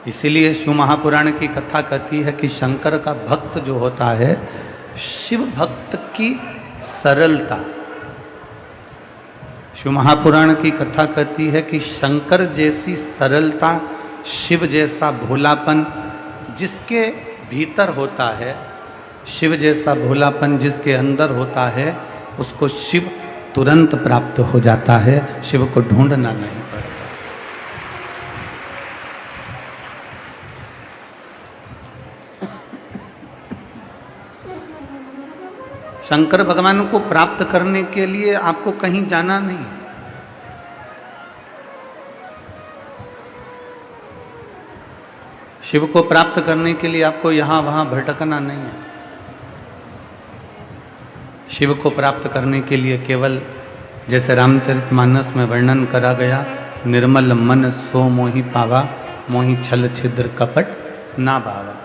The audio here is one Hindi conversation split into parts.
इसीलिए शिव महापुराण की कथा कहती है कि शंकर का भक्त जो होता है, शिव भक्त की सरलता। शिव महापुराण की कथा कहती है कि शंकर जैसी सरलता, शिव जैसा भोलापन जिसके भीतर होता है, शिव जैसा भोलापन जिसके अंदर होता है, उसको शिव तुरंत प्राप्त हो जाता है, शिव को ढूंढना नहीं पड़ता। शंकर भगवान को प्राप्त करने के लिए आपको कहीं जाना नहीं है। शिव को प्राप्त करने के लिए आपको यहां वहां भटकना नहीं है। शिव को प्राप्त करने के लिए केवल जैसे रामचरितमानस में वर्णन करा गया, निर्मल मन सो मोहि पावा, मोहि छल छिद्र कपट ना भावा।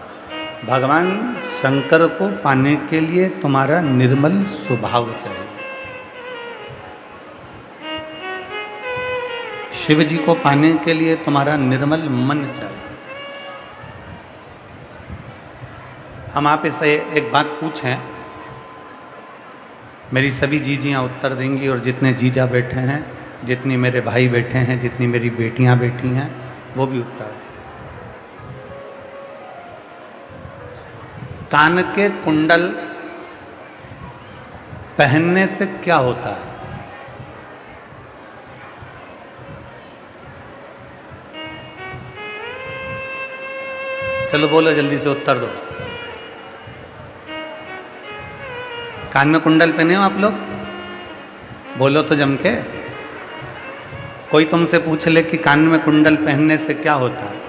भगवान शंकर को पाने के लिए तुम्हारा निर्मल स्वभाव चाहिए। शिव जी को पाने के लिए तुम्हारा निर्मल मन चाहिए। हम आप इसे एक बात पूछें, मेरी सभी जीजियाँ उत्तर देंगी और जितने जीजा बैठे हैं, जितनी मेरे भाई बैठे हैं, जितनी मेरी बेटियां बैठी हैं, वो भी उत्तर। कान के कुंडल पहनने से क्या होता है? चलो बोलो, जल्दी से उत्तर दो। कान में कुंडल पहने हो आप लोग? बोलो तो जम के। कोई तुमसे पूछ ले कि कान में कुंडल पहनने से क्या होता है?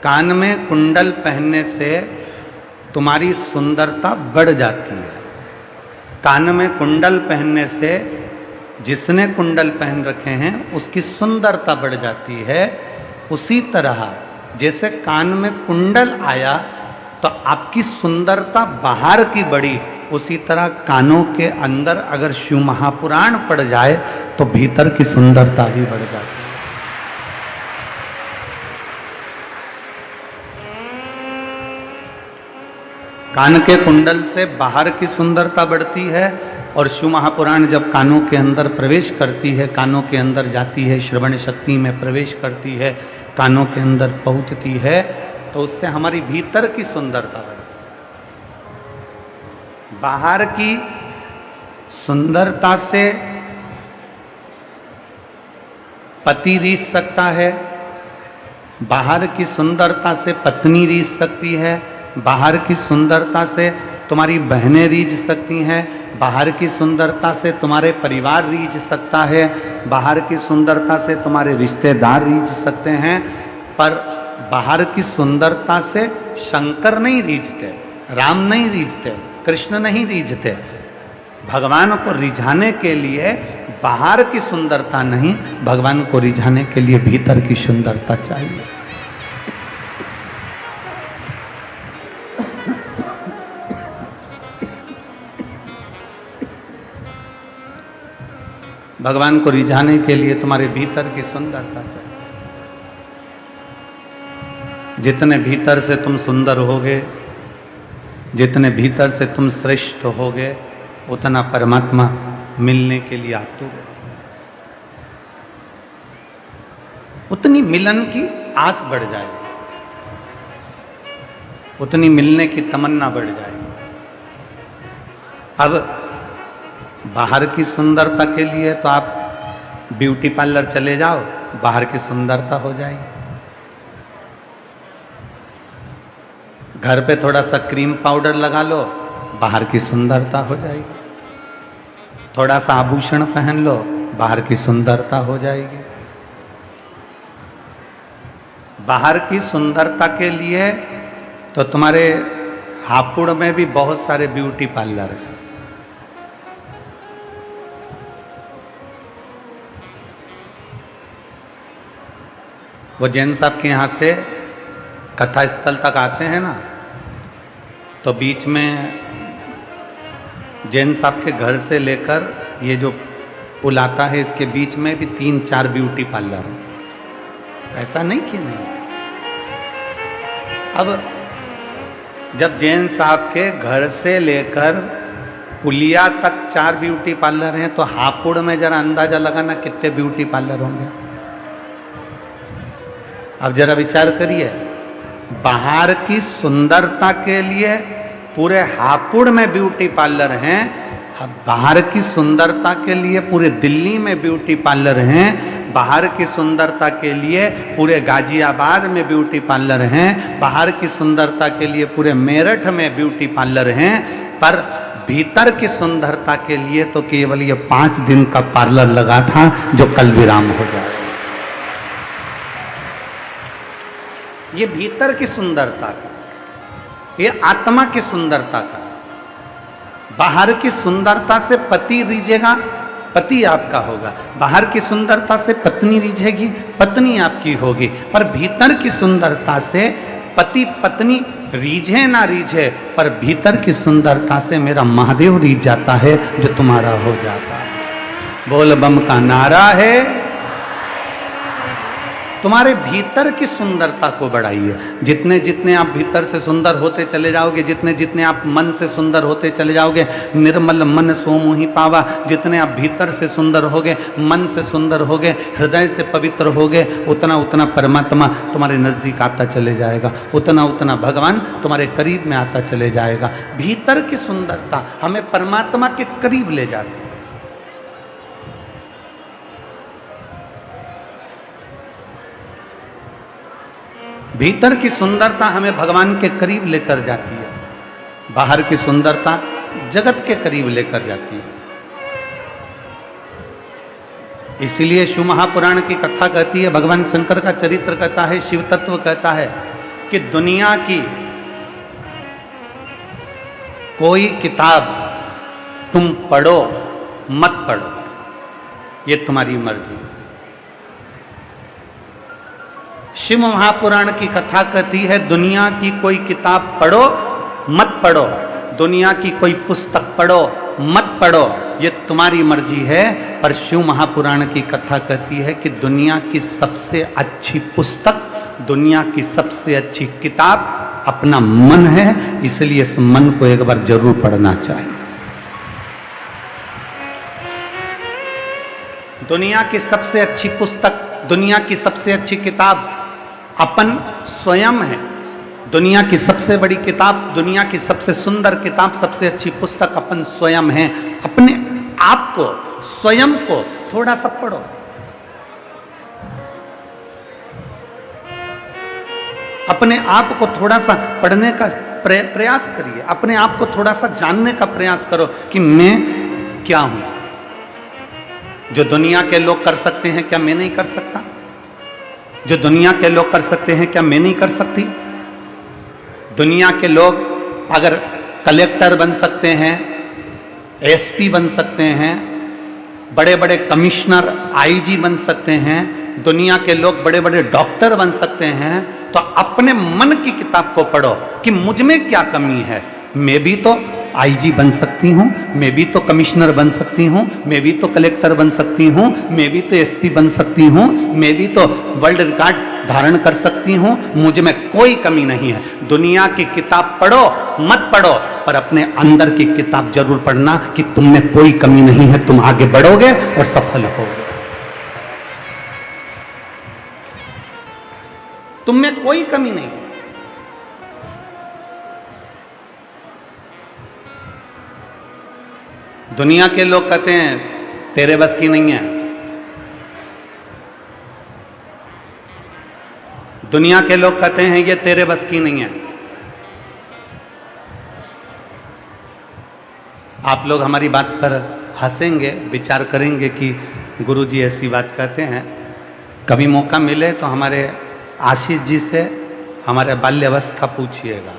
कान में कुंडल पहनने से तुम्हारी सुंदरता बढ़ जाती है। कान में कुंडल पहनने से जिसने कुंडल पहन रखे हैं उसकी सुंदरता बढ़ जाती है। उसी तरह जैसे कान में कुंडल आया तो आपकी सुंदरता बाहर की बढ़ी, उसी तरह कानों के अंदर अगर शिव महापुराण पड़ जाए तो भीतर की सुंदरता भी बढ़ जाती है। कान के कुंडल से बाहर की सुंदरता बढ़ती है और शिव महापुराण जब कानों के अंदर प्रवेश करती है, कानों के अंदर जाती है, श्रवण शक्ति में प्रवेश करती है, कानों के अंदर पहुंचती है, तो उससे हमारी भीतर की सुंदरता बढ़ती है। बाहर की सुंदरता से पति रीझ सकता है, बाहर की सुंदरता से पत्नी रीझ सकती है, बाहर की सुंदरता से तुम्हारी बहनें रीझ सकती हैं, बाहर की सुंदरता से तुम्हारे परिवार रीझ सकता है, बाहर की सुंदरता से तुम्हारे रिश्तेदार रीझ सकते हैं, पर बाहर की सुंदरता से शंकर नहीं रीझते, राम नहीं रीझते, कृष्ण नहीं रीझते। भगवान को रिझाने के लिए बाहर की सुंदरता नहीं, भगवान को रिझाने के लिए भीतर की सुंदरता चाहिए। भगवान को रिझाने के लिए तुम्हारे भीतर की सुंदरता चाहिए। जितने भीतर से तुम सुंदर होगे, जितने भीतर से तुम श्रेष्ठ होगे, उतना परमात्मा मिलने के लिए आतुर है, उतनी मिलन की आस बढ़ जाएगी, उतनी मिलने की तमन्ना बढ़ जाएगी। अब बाहर की सुंदरता के लिए तो आप ब्यूटी पार्लर चले जाओ, बाहर की सुंदरता हो जाएगी। घर पे थोड़ा सा क्रीम पाउडर लगा लो, बाहर की सुंदरता हो जाएगी। थोड़ा सा आभूषण पहन लो, बाहर की सुंदरता हो जाएगी। बाहर की सुंदरता के लिए तो तुम्हारे हापुड़ में भी बहुत सारे ब्यूटी पार्लर हैं। वो जैन साहब के यहाँ से कथा स्थल तक आते हैं ना, तो बीच में जैन साहब के घर से लेकर ये जो पुल आता है, इसके बीच में भी 3-4 ब्यूटी पार्लर हैं। ऐसा नहीं कि नहीं। अब जब जैन साहब के घर से लेकर पुलिया तक 4 ब्यूटी पार्लर हैं, तो हापुड़ में जरा अंदाजा लगाना कितने ब्यूटी पार्लर होंगे। अब जरा विचार करिए, बाहर की सुंदरता के लिए पूरे हापुड़ में ब्यूटी पार्लर हैं, बाहर की सुंदरता के लिए पूरे दिल्ली में ब्यूटी पार्लर हैं, बाहर की सुंदरता के लिए पूरे गाजियाबाद में ब्यूटी पार्लर हैं, बाहर की सुंदरता के लिए पूरे मेरठ में ब्यूटी पार्लर हैं, पर भीतर की सुंदरता के लिए तो केवल ये 5 दिन का पार्लर लगा था, जो कल विराम हो जाए। ये भीतर की सुंदरता का, ये आत्मा की सुंदरता का। बाहर की सुंदरता से पति रीझेगा, पति आपका होगा। बाहर की सुंदरता से पत्नी रीझेगी, पत्नी आपकी होगी। पर भीतर की सुंदरता से पति पत्नी रीझे ना रीझे, पर भीतर की सुंदरता से मेरा महादेव रीझ जाता है, जो तुम्हारा हो जाता है। बोल बम का नारा है। तुम्हारे भीतर की सुंदरता को बढ़ाइए। जितने जितने आप भीतर से सुंदर होते चले जाओगे, जितने जितने आप मन से सुंदर होते चले जाओगे, निर्मल मन सो मोहि पावा। जितने आप भीतर से सुंदर होगे, मन से सुंदर होगे, हृदय से पवित्र होगे, उतना उतना परमात्मा तुम्हारे नजदीक आता चले जाएगा, उतना उतना भगवान तुम्हारे करीब में आता चले जाएगा। भीतर की सुंदरता हमें परमात्मा के करीब ले जाती है। भीतर की सुंदरता हमें भगवान के करीब लेकर जाती है, बाहर की सुंदरता जगत के करीब लेकर जाती है। इसलिए शिव महापुराण की कथा कहती है, भगवान शंकर का चरित्र कहता है, शिव तत्व कहता है कि दुनिया की कोई किताब तुम पढ़ो मत पढ़ो, ये तुम्हारी मर्जी। शिव महापुराण की कथा कहती है, दुनिया की कोई किताब पढ़ो मत पढ़ो, दुनिया की कोई पुस्तक पढ़ो मत पढ़ो, ये तुम्हारी मर्जी है। पर शिव महापुराण की कथा कहती है कि दुनिया की सबसे अच्छी पुस्तक, दुनिया की सबसे अच्छी किताब अपना मन है, इसलिए इस मन को एक बार जरूर पढ़ना चाहिए। दुनिया की सबसे अच्छी पुस्तक, दुनिया की सबसे अच्छी किताब अपन स्वयं है। दुनिया की सबसे बड़ी किताब, दुनिया की सबसे सुंदर किताब, सबसे अच्छी पुस्तक अपन स्वयं है। अपने आप को, स्वयं को थोड़ा सा पढ़ो। अपने आप को थोड़ा सा पढ़ने का प्रयास करिए। अपने आप को थोड़ा सा जानने का प्रयास करो कि मैं क्या हूं। जो दुनिया के लोग कर सकते हैं, क्या मैं नहीं कर सकता? जो दुनिया के लोग कर सकते हैं, क्या मैं नहीं कर सकती? दुनिया के लोग अगर कलेक्टर बन सकते हैं, एसपी बन सकते हैं, बड़े बड़े कमिश्नर आईजी बन सकते हैं, दुनिया के लोग बड़े बड़े डॉक्टर बन सकते हैं, तो अपने मन की किताब को पढ़ो कि मुझ में क्या कमी है। मैं भी तो आईजी बन सकती हूँ, मैं भी तो कमिश्नर बन सकती हूँ, मैं भी तो कलेक्टर बन सकती हूँ, मैं भी तो एसपी बन सकती हूँ, मैं भी तो वर्ल्ड रिकॉर्ड धारण कर सकती हूँ, मुझ में कोई कमी नहीं है। दुनिया की किताब पढ़ो मत पढ़ो, पर अपने अंदर की किताब जरूर पढ़ना कि तुम में कोई कमी नहीं है, तुम आगे बढ़ोगे और सफल होगे। तुम में कोई कमी नहीं है। दुनिया के लोग कहते हैं तेरे बस की नहीं है, दुनिया के लोग कहते हैं ये तेरे बस की नहीं है। आप लोग हमारी बात पर हंसेंगे, विचार करेंगे कि गुरुजी ऐसी बात कहते हैं। कभी मौका मिले तो हमारे आशीष जी से हमारे बाल्यावस्था पूछिएगा।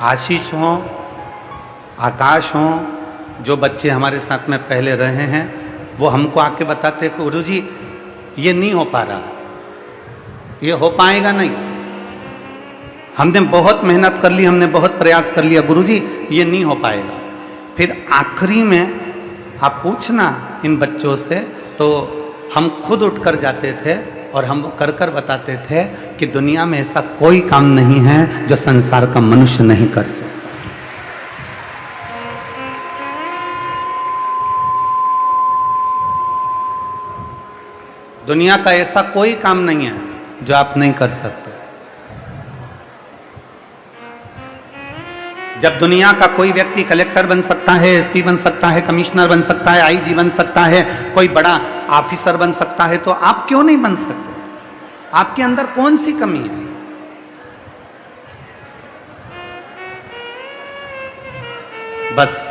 आशीष हो, आकाश हो, जो बच्चे हमारे साथ में पहले रहे हैं, वो हमको आके बताते हैं गुरुजी ये नहीं हो पा रहा, ये हो पाएगा नहीं, हमने बहुत मेहनत कर ली, हमने बहुत प्रयास कर लिया, गुरुजी ये नहीं हो पाएगा। फिर आखिरी में आप पूछना इन बच्चों से, तो हम खुद उठकर जाते थे और हम कर कर बताते थे कि दुनिया में ऐसा कोई काम नहीं है जो संसार का मनुष्य नहीं कर सकता। दुनिया का ऐसा कोई काम नहीं है जो आप नहीं कर सकते। जब दुनिया का कोई व्यक्ति कलेक्टर बन सकता है, एसपी बन सकता है, कमिश्नर बन सकता है, आईजी बन सकता है, कोई बड़ा ऑफिसर बन सकता है, तो आप क्यों नहीं बन सकते? आपके अंदर कौन सी कमी है? बस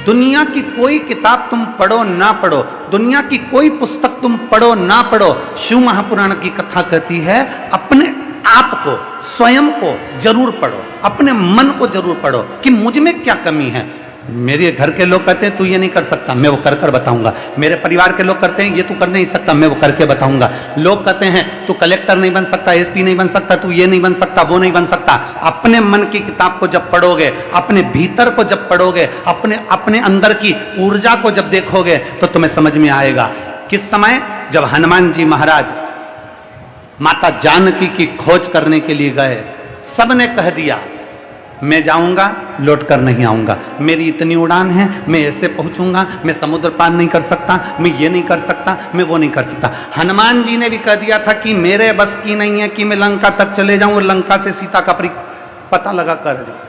दुनिया की कोई किताब तुम पढ़ो ना पढ़ो, दुनिया की कोई पुस्तक तुम पढ़ो ना पढ़ो, शिव महापुराण की कथा कहती है अपने आप को, स्वयं को जरूर पढ़ो, अपने मन को जरूर पढ़ो कि मुझ में क्या कमी है। मेरे घर के लोग कहते हैं तू ये नहीं कर सकता, मैं वो कर कर बताऊंगा। मेरे परिवार के लोग करते हैं ये तू कर नहीं सकता, मैं वो करके बताऊंगा। लोग कहते हैं तू कलेक्टर नहीं बन सकता, एसपी नहीं बन सकता, तू ये नहीं बन सकता, वो नहीं बन सकता। अपने मन की किताब को जब पढ़ोगे, अपने भीतर को जब पढ़ोगे, अपने अंदर की ऊर्जा को जब देखोगे तो तुम्हें समझ में आएगा। किस समय? जब हनुमान जी महाराज माता जानकी की खोज करने के लिए गए, सबने कह दिया मैं जाऊंगा लौट कर नहीं आऊंगा, मेरी इतनी उड़ान है, मैं ऐसे पहुंचूंगा, मैं समुद्र पार नहीं कर सकता, मैं ये नहीं कर सकता, मैं वो नहीं कर सकता। हनुमान जी ने भी कह दिया था कि मेरे बस की नहीं है कि मैं लंका तक चले जाऊं और लंका से सीता का पता लगा कर जाऊं।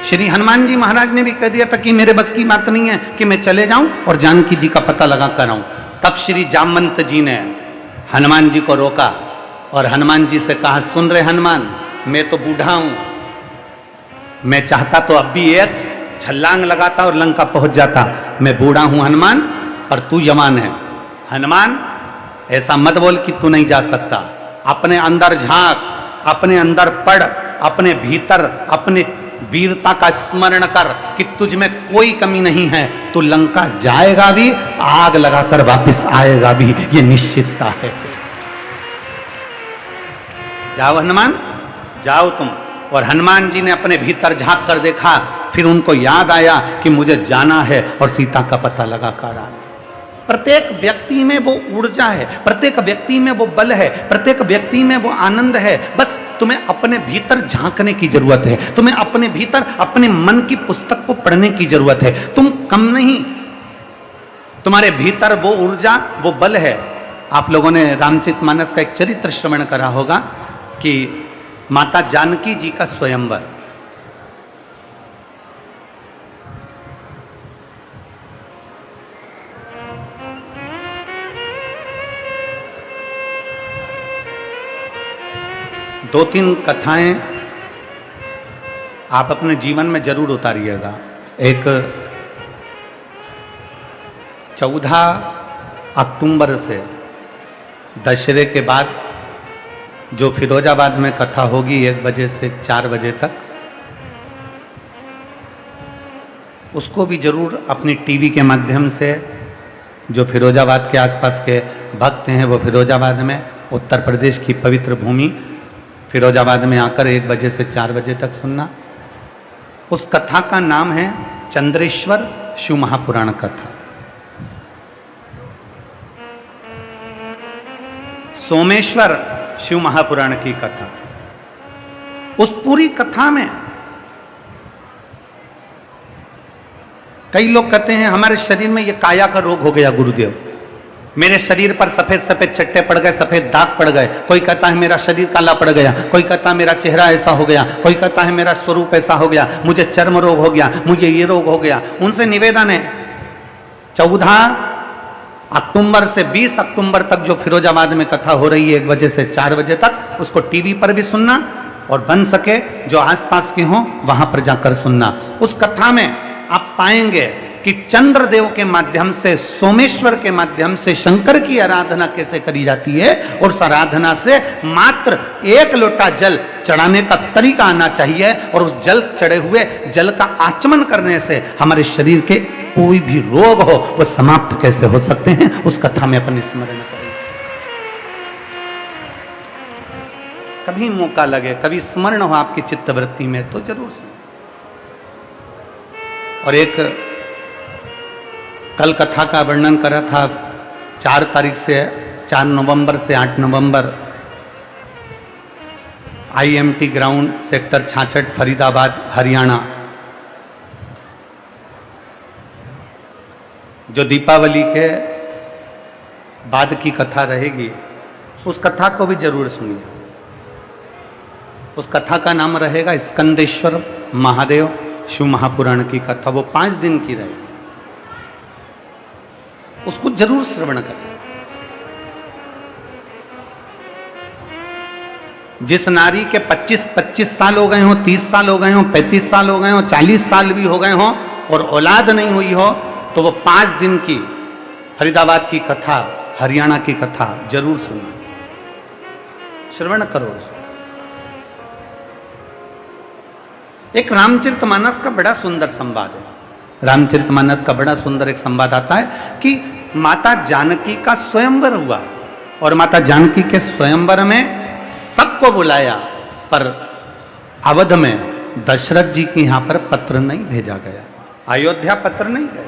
श्री हनुमान जी महाराज ने भी कह दिया था कि मेरे बस की बात नहीं है कि मैं चले जाऊं और जानकी जी का पता लगा कर आऊं। तब श्री जामवंत जी ने हनुमान जी को रोका और हनुमान जी से कहा, सुन रहे हनुमान, मैं तो बूढ़ा हूं, मैं चाहता तो अब भी एक छलांग लगाता और लंका पहुंच जाता, मैं बूढ़ा हूं हनुमान, पर तू जवान है। हनुमान ऐसा मत बोल कि तू नहीं जा सकता, अपने अंदर झांक, अपने अंदर पढ़, अपने भीतर अपने वीरता का स्मरण कर कि तुझ में कोई कमी नहीं है, तू लंका जाएगा भी, आग लगाकर वापस आएगा भी, ये निश्चितता है। जाओ हनुमान, जाओ तुम। और हनुमान जी ने अपने भीतर झांक कर देखा, फिर उनको याद आया कि मुझे जाना है और सीता का पता लगा कर आना। प्रत्येक व्यक्ति में वो ऊर्जा है, प्रत्येक व्यक्ति में वो बल है, प्रत्येक व्यक्ति में वो आनंद है। बस तुम्हें अपने भीतर झांकने की जरूरत है, तुम्हें अपने भीतर अपने मन की पुस्तक को पढ़ने की जरूरत है। तुम कम नहीं, तुम्हारे भीतर वो ऊर्जा, वो बल है। आप लोगों ने रामचरितमानस का एक चरित्र श्रवण करा होगा कि माता जानकी जी का स्वयंवर। दो तीन कथाएं आप अपने जीवन में जरूर उतारिएगा। एक 14 अक्टूबर से दशहरे के बाद जो फिरोजाबाद में कथा होगी 1 बजे से 4 बजे तक, उसको भी जरूर अपनी टीवी के माध्यम से, जो फिरोजाबाद के आसपास के भक्त हैं वो फिरोजाबाद में, उत्तर प्रदेश की पवित्र भूमि फिरोजाबाद में आकर 1 बजे से 4 बजे तक सुनना। उस कथा का नाम है चंद्रेश्वर शिव महापुराण कथा। सोमेश्वर शिव महापुराण की कथा। उस पूरी कथा में कई लोग कहते हैं हमारे शरीर में ये काया का रोग हो गया गुरुदेव, मेरे शरीर पर सफेद सफेद चट्टे पड़ गए, सफेद दाग पड़ गए। कोई कहता है मेरा शरीर काला पड़ गया, कोई कहता है मेरा चेहरा ऐसा हो गया, कोई कहता है मेरा स्वरूप ऐसा हो गया, मुझे चर्म रोग हो गया, मुझे ये रोग हो गया। उनसे निवेदन है 14 अक्टूबर से 20 अक्टूबर तक जो फिरोजाबाद में कथा हो रही है 1 बजे से 4 बजे तक, उसको टीवी पर भी सुनना और बन सके जो आसपास के हों वहां पर जाकर सुनना। उस कथा में आप पाएंगे कि चंद्रदेव के माध्यम से, सोमेश्वर के माध्यम से शंकर की आराधना कैसे करी जाती है, और उस आराधना से मात्र 1 लोटा जल चढ़ाने का तरीका आना चाहिए, और उस जल चढ़े हुए जल का आचमन करने से हमारे शरीर के कोई भी रोग हो वो समाप्त कैसे हो सकते हैं, उस कथा में अपन स्मरण करें। कभी मौका लगे, कभी स्मरण हो आपकी चित्तवृत्ति में तो जरूर सुनो। और एक कल कथा का वर्णन करा था 4 तारीख से 4 नवंबर से 8 नवंबर IMT ground sector 66 Faridabad Haryana, जो दीपावली के बाद की कथा रहेगी, उस कथा को भी जरूर सुनिए। उस कथा का नाम रहेगा स्कंदेश्वर महादेव शिव महापुराण की कथा। वो 5 दिन की रहेगी, उसको जरूर श्रवण करें। जिस नारी के 25 साल हो गए हो, 30 साल हो गए हो, 35 साल हो गए हो, 40 साल भी हो गए हो और औलाद नहीं हुई हो, तो वो 5 दिन की फरीदाबाद की कथा, हरियाणा की कथा जरूर सुनो, श्रवण करो। एक रामचरितमानस का बड़ा सुंदर संवाद है। रामचरितमानस का बड़ा सुंदर एक संवाद आता है कि माता जानकी का स्वयंवर हुआ और माता जानकी के स्वयंवर में सबको बुलाया, पर अवध में दशरथ जी के यहां पर पत्र नहीं भेजा गया, अयोध्या पत्र नहीं गया।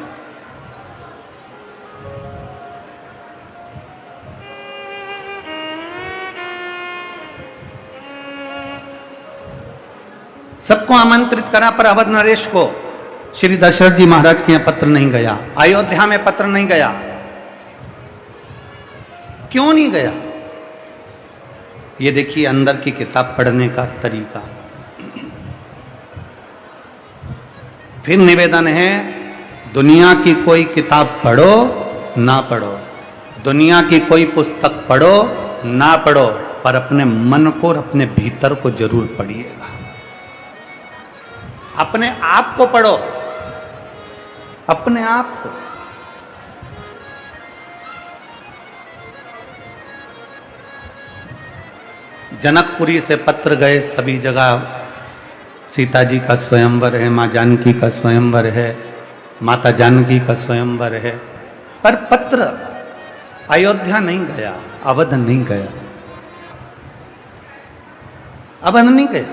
सबको आमंत्रित करा, पर अवध नरेश को श्री दशरथ जी महाराज के यहां पत्र नहीं गया, अयोध्या में पत्र नहीं गया। क्यों नहीं गया? ये देखिए अंदर की किताब पढ़ने का तरीका। फिर निवेदन है, दुनिया की कोई किताब पढ़ो ना पढ़ो, दुनिया की कोई पुस्तक पढ़ो ना पढ़ो, पर अपने मन को और अपने भीतर को जरूर पढ़िएगा। अपने आप को पढ़ो, अपने आप को। जनकपुरी से पत्र गए, सभी जगह सीता जी का स्वयंवर है, मां जानकी का स्वयंवर है, माता जानकी का स्वयंवर है, पर पत्र अयोध्या नहीं गया, अवध नहीं गया, अवध नहीं गया।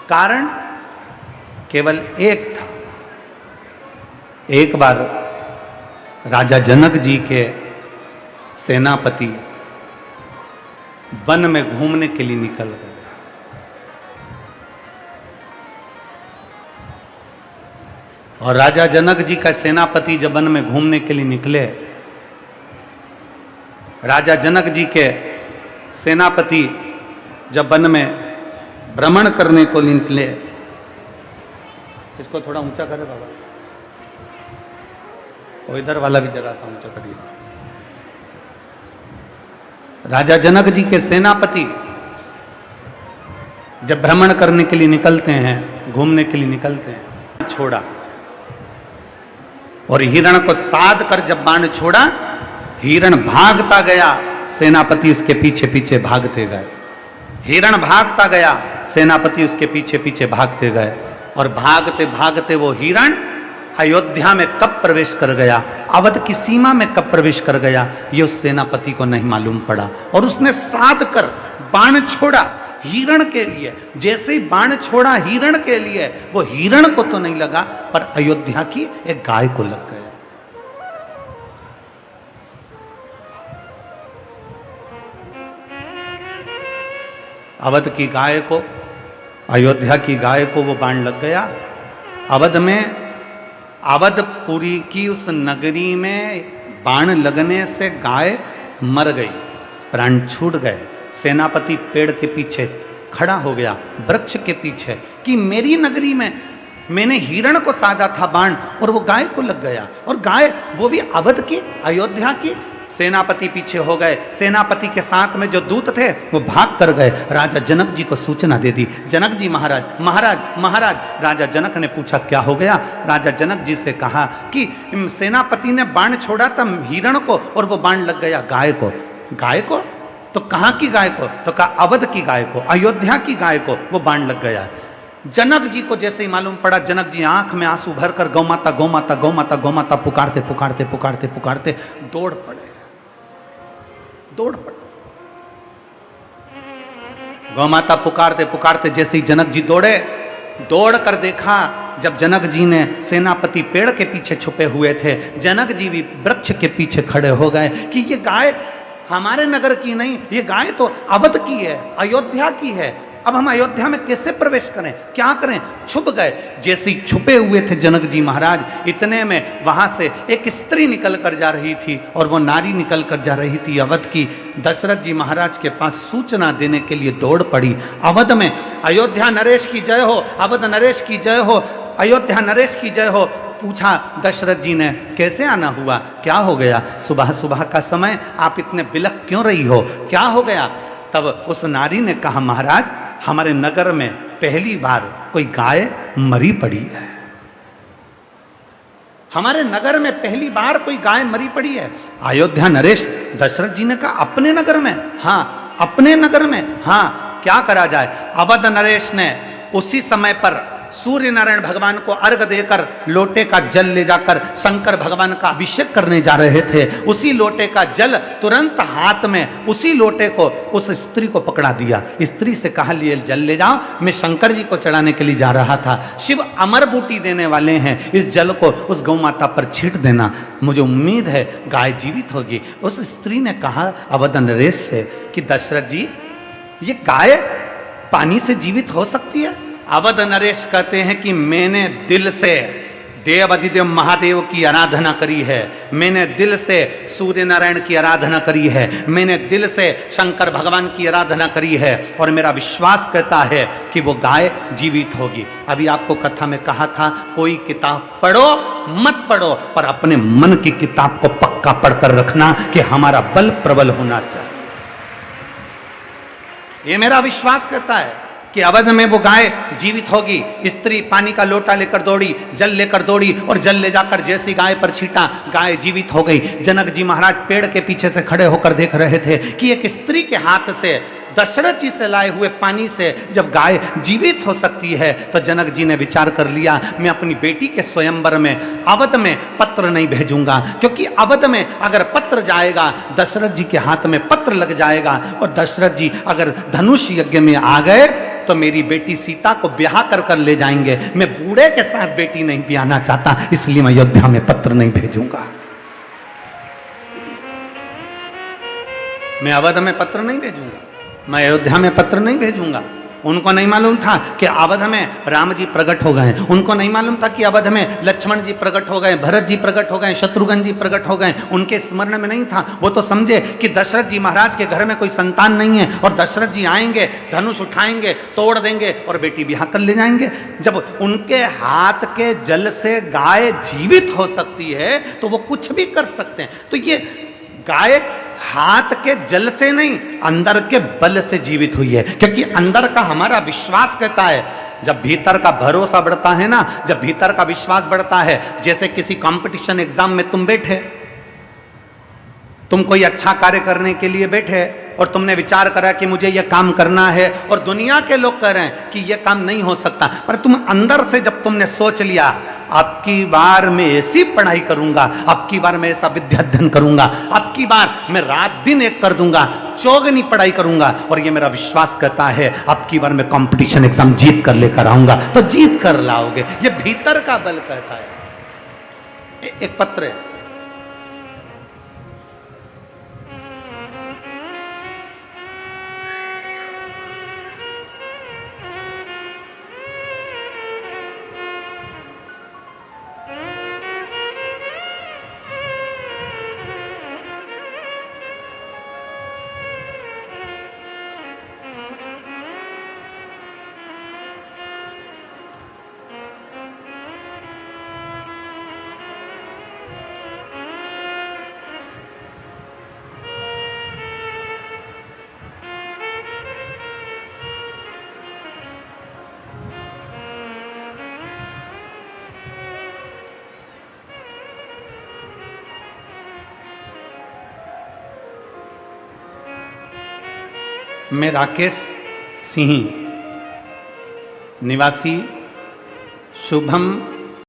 कारण केवल एक था। एक बार राजा जनक जी के सेनापति वन में घूमने के लिए निकल गए। और राजा जनक जी का सेनापति जब वन में घूमने के लिए निकले, राजा जनक जी के सेनापति जब वन में भ्रमण करने को निकले, इसको थोड़ा ऊंचा करे बाबा, और इधर वाला भी जरा सा ऊंचा करिए। राजा जनक जी के सेनापति जब भ्रमण करने के लिए निकलते हैं, घूमने के लिए निकलते हैं, छोड़ा और हिरण को साध कर जब बाण छोड़ा, हिरण भागता गया, सेनापति उसके पीछे पीछे भागते गए। हिरण भागता गया, सेनापति उसके पीछे पीछे भागते गए, और भागते भागते वो हिरण अयोध्या में कब प्रवेश कर गया, अवध की सीमा में कब प्रवेश कर गया, ये उस सेनापति को नहीं मालूम पड़ा। और उसने साध कर बाण छोड़ा हिरण के लिए। जैसे ही बाण छोड़ा हिरण के लिए, वो हिरण को तो नहीं लगा, पर अयोध्या की एक गाय को लग गया। अवध की गाय को, अयोध्या की गाय को वो बाण लग गया। अवध में, अवधपुरी की उस नगरी में बाण लगने से गाय मर गई, प्राण छूट गए। सेनापति पेड़ के पीछे खड़ा हो गया, वृक्ष के पीछे, कि मेरी नगरी में मैंने हिरण को साधा था बाण और वो गाय को लग गया, और गाय वो भी अवध की, अयोध्या की। सेनापति पीछे हो गए। सेनापति के साथ में जो दूत थे वो भाग कर गए, राजा जनक जी को सूचना दे दी। जनक जी महाराज महाराज महाराज। राजा जनक ने पूछा क्या हो गया? राजा जनक जी से कहा कि सेनापति ने बाण छोड़ा था हिरण को और वो बाण लग गया गाय को। गाय को? तो कहाँ की गाय को? तो कहा अवध की गाय को, अयोध्या की गाय को वो बाण लग गया। जनक जी को जैसे ही मालूम पड़ा, जनक जी आंख में आंसू भरकर गौ माता गौ माता गौ माता गौ माता पुकारते पुकारते पुकारते पुकारते दौड़ पड़े, दौड़ पड़े। गौ माता पुकारते पुकारते जैसे ही जनक जी दौड़े, दौड़ कर देखा, जब जनक जी ने, सेनापति पेड़ के पीछे छुपे हुए थे, जनक जी भी वृक्ष के पीछे खड़े हो गए कि ये गाय हमारे नगर की नहीं, ये गाय तो अवध की है, अयोध्या की है। अब हम अयोध्या में कैसे प्रवेश करें, क्या करें? छुप गए। जैसे ही छुपे हुए थे जनक जी महाराज, इतने में वहां से एक स्त्री निकल कर जा रही थी, और वो नारी निकल कर जा रही थी अवध की। दशरथ जी महाराज के पास सूचना देने के लिए दौड़ पड़ी। अवध में अयोध्या नरेश की जय हो, अवध नरेश की जय हो, अयोध्या नरेश की जय हो। पूछा दशरथ जी ने, कैसे आना हुआ, क्या हो गया? सुबह सुबह का समय आप इतने बिलख क्यों रही हो, क्या हो गया? तब उस नारी ने कहा, महाराज हमारे नगर में पहली बार कोई गाय मरी पड़ी है, हमारे नगर में पहली बार कोई गाय मरी पड़ी है। अयोध्या नरेश, दशरथ जी ने कहा, अपने नगर में? हाँ अपने नगर में। हाँ, क्या करा जाए? अवध नरेश ने उसी समय पर सूर्य नारायण भगवान को अर्घ देकर लोटे का जल ले जाकर शंकर भगवान का अभिषेक करने जा रहे थे। उसी लोटे का जल तुरंत हाथ में, उसी लोटे को उस स्त्री को पकड़ा दिया। स्त्री से कहा, लिए जल ले जाओ, मैं शंकर जी को चढ़ाने के लिए जा रहा था। शिव अमर बूटी देने वाले हैं, इस जल को उस गौ माता पर छींट देना, मुझे उम्मीद है गाय जीवित होगी। उस स्त्री ने कहा अवध नरेश से कि दशरथ जी, ये गाय पानी से जीवित हो सकती है? अवध नरेश कहते हैं कि मैंने दिल से देव अधिदेव महादेव की आराधना करी है, मैंने दिल से सूर्य नारायण की आराधना करी है, मैंने दिल से शंकर भगवान की आराधना करी है, और मेरा विश्वास कहता है कि वो गाय जीवित होगी। अभी आपको कथा में कहा था, कोई किताब पढ़ो मत पढ़ो, पर अपने मन की किताब को पक्का पढ़कर रखना कि हमारा बल प्रबल होना चाहिए। ये मेरा विश्वास कहता है कि अवध में वो गाय जीवित होगी। स्त्री पानी का लोटा लेकर दौड़ी, जल लेकर दौड़ी, और जल ले जाकर जैसी गाय पर छींटा, गाय जीवित हो गई। जनक जी महाराज पेड़ के पीछे से खड़े होकर देख रहे थे कि एक स्त्री के हाथ से, दशरथ जी से लाए हुए पानी से जब गाय जीवित हो सकती है, तो जनक जी ने विचार कर लिया, मैं अपनी बेटी के स्वयंवर में अवध में पत्र नहीं भेजूंगा, क्योंकि अवध में अगर पत्र जाएगा, दशरथ जी के हाथ में पत्र लग जाएगा, और दशरथ जी अगर धनुष यज्ञ में आ गए तो मेरी बेटी सीता को ब्याह कर ले जाएंगे। मैं बूढ़े के साथ बेटी नहीं ब्याहना चाहता, इसलिए मैं अयोध्या में पत्र नहीं भेजूंगा, मैं अवध में पत्र नहीं भेजूंगा, मैं अयोध्या में पत्र नहीं भेजूंगा। उनको नहीं मालूम था कि अवध में राम जी प्रकट हो गए, उनको नहीं मालूम था कि अवध में लक्ष्मण जी प्रकट हो गए, भरत जी प्रकट हो गए, शत्रुघ्न जी प्रकट हो गए, उनके स्मरण में नहीं था। वो तो समझे कि दशरथ जी महाराज के घर में कोई संतान नहीं है, और दशरथ जी आएंगे, धनुष उठाएंगे, तोड़ देंगे, और बेटी ब्याह कर ले जाएंगे। जब उनके हाथ के जल से गाय जीवित हो सकती है, तो वो कुछ भी कर सकते हैं। तो ये गाय हाथ के जल से नहीं, अंदर के बल से जीवित हुई है, क्योंकि अंदर का हमारा विश्वास कहता है, जब भीतर का भरोसा बढ़ता है ना, जब भीतर का विश्वास बढ़ता है, जैसे किसी कंपटीशन एग्जाम में तुम बैठे, तुम कोई अच्छा कार्य करने के लिए बैठे, और तुमने विचार करा कि मुझे यह काम करना है, और दुनिया के लोग कह रहे हैं कि यह काम नहीं हो सकता, पर तुम अंदर से जब तुमने सोच लिया, आपकी बार मैं ऐसी पढ़ाई करूंगा, आपकी बार मैं ऐसा विद्या अध्ययन करूंगा, आपकी बार मैं रात दिन एक कर दूंगा, चौगनी पढ़ाई करूंगा, और ये मेरा विश्वास कहता है आपकी बार मैं कंपटीशन एग्जाम जीत कर लेकर आऊंगा, तो जीत कर लाओगे। ये भीतर का बल कहता है। एक पत्र है, मैं राकेश सिंह, निवासी शुभम